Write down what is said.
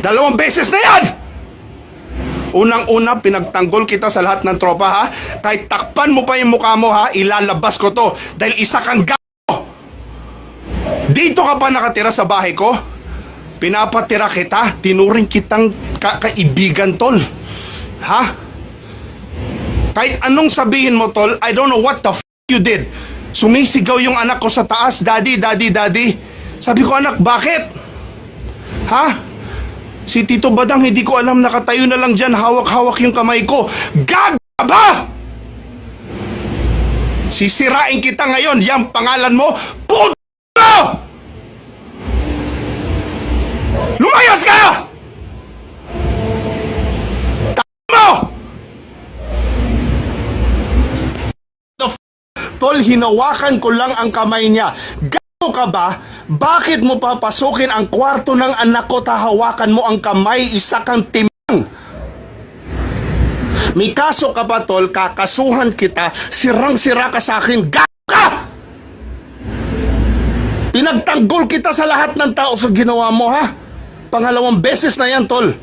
2 beses na yan! Unang-una, pinagtanggol kita sa lahat ng tropa, ha? Kahit takpan mo pa yung mukha mo, ha? Ilalabas ko to. Dahil isa kang Dito ka pa nakatira sa bahay ko? Pinapatira kita. Tinuring kitang kaibigan, tol. Ha? Kahit anong sabihin mo, tol, I don't know what the you did. Sumisigaw yung anak ko sa taas, Daddy, Daddy, Daddy. Sabi ko, anak, bakit? Ha? Si Tito Badang, hindi ko alam, nakatayo na lang dyan, hawak-hawak yung kamay ko. Gag ba? Sisirain kita ngayon, yung pangalan mo, puto! Lumayas ka! Mo! Tol, hinawakan ko lang ang kamay niya. Gago ka ba? Bakit mo papasukin ang kwarto ng anak ko, tahawakan mo ang kamay, isa kang timang? May kaso ka pa, tol, kakasuhan kita, sirang-sira ka sa akin, gago ka! Pinagtanggol kita sa lahat ng tao sa ginawa mo, ha? 2 beses na yan, tol.